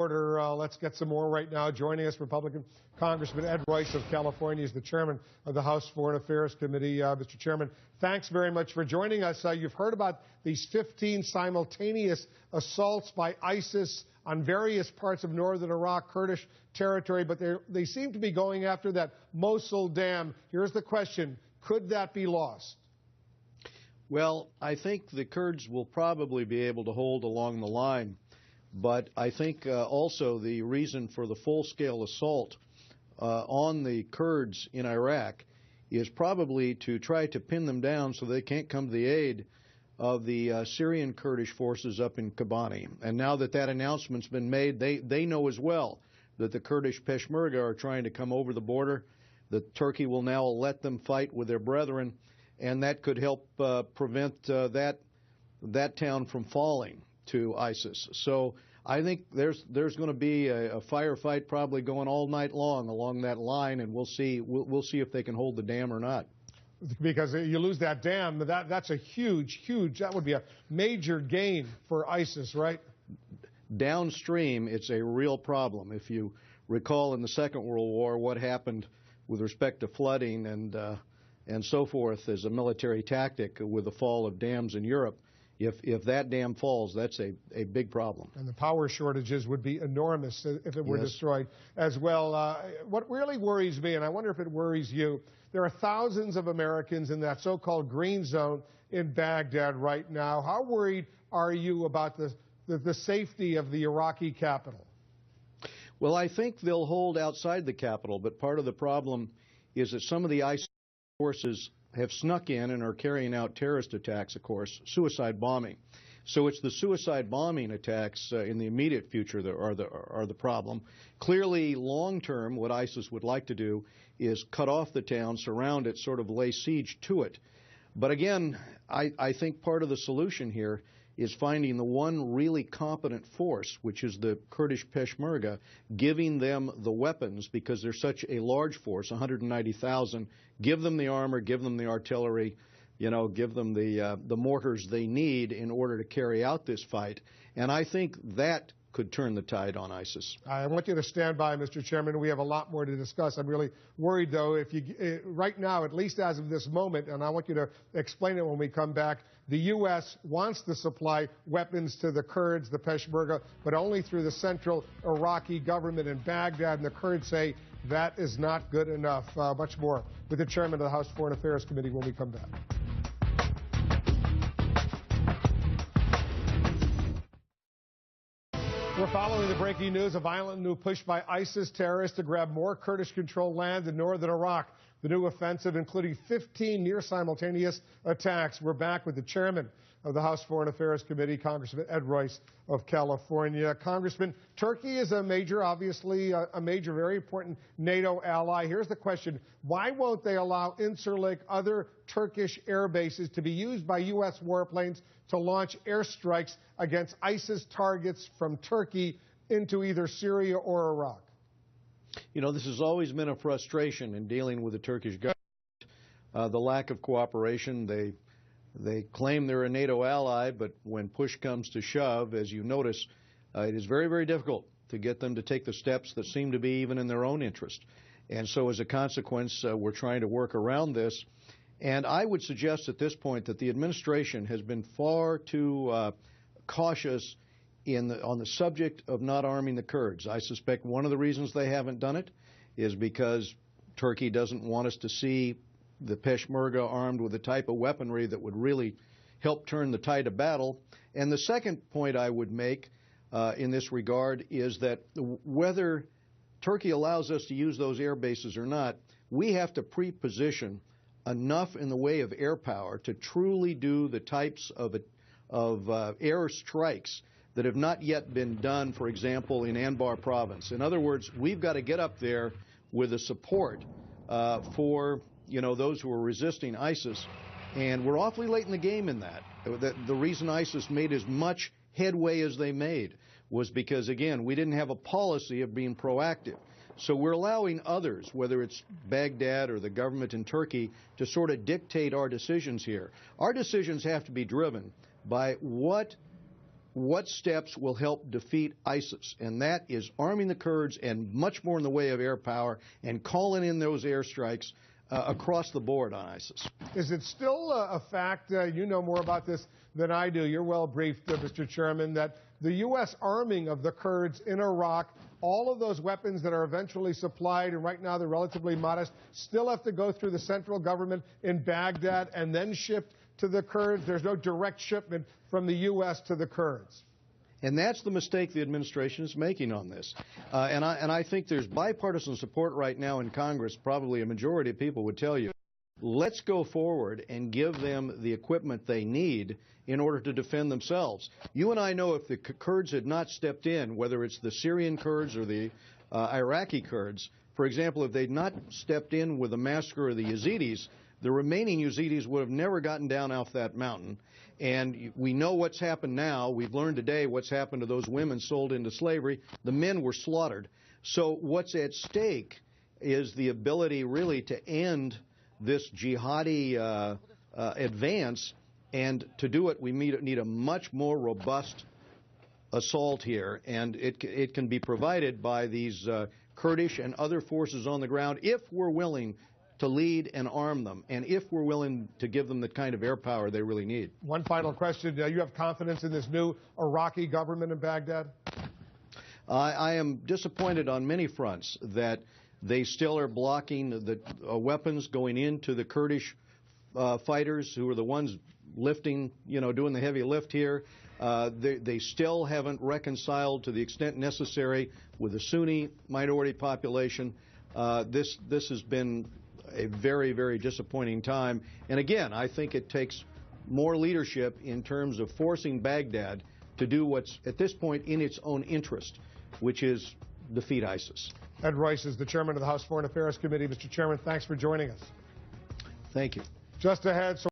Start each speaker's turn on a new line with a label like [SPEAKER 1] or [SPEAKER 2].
[SPEAKER 1] Order. Let's get some more right now. Joining us, Republican Congressman Ed Royce of California is the chairman of the House Foreign Affairs Committee. Mr. Chairman, thanks very much for joining us. You've heard about these 15 simultaneous assaults by ISIS on various parts of northern Iraq, Kurdish territory, but they seem to be going after that Mosul dam. Here's the question: could that be lost?
[SPEAKER 2] Well, I think the Kurds will probably be able to hold along the line. But I think also the reason for the full-scale assault on the Kurds in Iraq is probably to try to pin them down so they can't come to the aid of the Syrian Kurdish forces up in Kobani. And now that that announcement's been made, they know as well that the Kurdish Peshmerga are trying to come over the border, that Turkey will now let them fight with their brethren, and that could help prevent that town from falling to ISIS. So I think there's going to be a firefight probably going all night long along that line, and we'll see if they can hold the dam or not.
[SPEAKER 1] Because you lose that dam, that's a huge, that would be a major gain for ISIS, right?
[SPEAKER 2] Downstream, it's a real problem. If you recall in the Second World War what happened with respect to flooding and so forth as a military tactic with the fall of dams in Europe, if that dam falls, that's a big problem.
[SPEAKER 1] And the power shortages would be enormous if it were destroyed as well. What really worries me, and I wonder if it worries you, there are thousands of Americans in that so-called green zone in Baghdad right now. How worried are you about the safety of the Iraqi capital?
[SPEAKER 2] Well, I think they'll hold outside the capital, but part of the problem is that some of the ISIL forces have snuck in and are carrying out terrorist attacks, of course, suicide bombing. So it's the suicide bombing attacks in the immediate future that are the problem. Clearly, long-term, what ISIS would like to do is cut off the town, surround it, sort of lay siege to it. But again, I think part of the solution here is finding the one really competent force, which is the Kurdish Peshmerga, giving them the weapons, because they're such a large force, 190,000. Give them the armor, give them the artillery, give them the mortars they need in order to carry out this fight. And I think that could turn the tide on ISIS.
[SPEAKER 1] I want you to stand by, Mr. Chairman. We have a lot more to discuss. I'm really worried, though, if right now, at least as of this moment, and I want you to explain it when we come back, the U.S. wants to supply weapons to the Kurds, the Peshmerga, but only through the central Iraqi government in Baghdad, and the Kurds say that is not good enough. Much more with the chairman of the House Foreign Affairs Committee when we come back. We're following the breaking news: a violent new push by ISIS terrorists to grab more Kurdish-controlled land in northern Iraq. The new offensive, including 15 near-simultaneous attacks. We're back with the chairman of the House Foreign Affairs Committee, Congressman Ed Royce of California. Congressman, Turkey is a major, obviously, a major, very important NATO ally. Here's the question: why won't they allow Incirlik, other Turkish air bases, to be used by U.S. warplanes to launch airstrikes against ISIS targets from Turkey into either Syria or Iraq?
[SPEAKER 2] This has always been a frustration in dealing with the Turkish government, the lack of cooperation. They claim they're a NATO ally, but when push comes to shove, as you notice, it is very, very difficult to get them to take the steps that seem to be even in their own interest. And so as a consequence, we're trying to work around this. And I would suggest at this point that the administration has been far too cautious on the subject of not arming the Kurds. I suspect one of the reasons they haven't done it is because Turkey doesn't want us to see the Peshmerga armed with the type of weaponry that would really help turn the tide of battle. And the second point I would make in this regard is that whether Turkey allows us to use those air bases or not, we have to pre-position enough in the way of air power to truly do the types of air strikes that have not yet been done, for example, in Anbar province. In other words, we've got to get up there with the support for those who are resisting ISIS, and we're awfully late in the game in that. The reason ISIS made as much headway as they made was because, again, we didn't have a policy of being proactive. So we're allowing others, whether it's Baghdad or the government in Turkey, to sort of dictate our decisions here. Our decisions have to be driven by what what steps will help defeat ISIS, and that is arming the Kurds and much more in the way of air power and calling in those airstrikes across the board on ISIS.
[SPEAKER 1] Is it still a fact, you know more about this than I do, you're well briefed, Mr. Chairman, that the U.S. arming of the Kurds in Iraq, all of those weapons that are eventually supplied, and right now they're relatively modest, still have to go through the central government in Baghdad and then shipped to the Kurds? There's no direct shipment from the U.S. to the Kurds.
[SPEAKER 2] And that's the mistake the administration is making on this. And I think there's bipartisan support right now in Congress. Probably a majority of people would tell you, let's go forward and give them the equipment they need in order to defend themselves. You and I know if the Kurds had not stepped in, whether it's the Syrian Kurds or the Iraqi Kurds, for example, if they'd not stepped in with the massacre of the Yazidis, the remaining Yazidis would have never gotten down off that mountain. And we know what's happened now. We've learned today what's happened to those women sold into slavery. The men were slaughtered. So what's at stake is the ability really to end this jihadi advance. And to do it, we need a much more robust assault here. And it can be provided by these Kurdish and other forces on the ground if we're willing to lead and arm them, and if we're willing to give them the kind of air power they really need.
[SPEAKER 1] One final question. You have confidence in this new Iraqi government in Baghdad?
[SPEAKER 2] I am disappointed on many fronts that they still are blocking the weapons going into the Kurdish fighters who are the ones lifting, doing the heavy lift here. They still haven't reconciled to the extent necessary with the Sunni minority population. This has been a very, very disappointing time. And again, I think it takes more leadership in terms of forcing Baghdad to do what's, at this point, in its own interest, which is defeat ISIS.
[SPEAKER 1] Ed Royce is the chairman of the House Foreign Affairs Committee. Mr. Chairman, thanks for joining us.
[SPEAKER 2] Thank you.
[SPEAKER 1] Just ahead.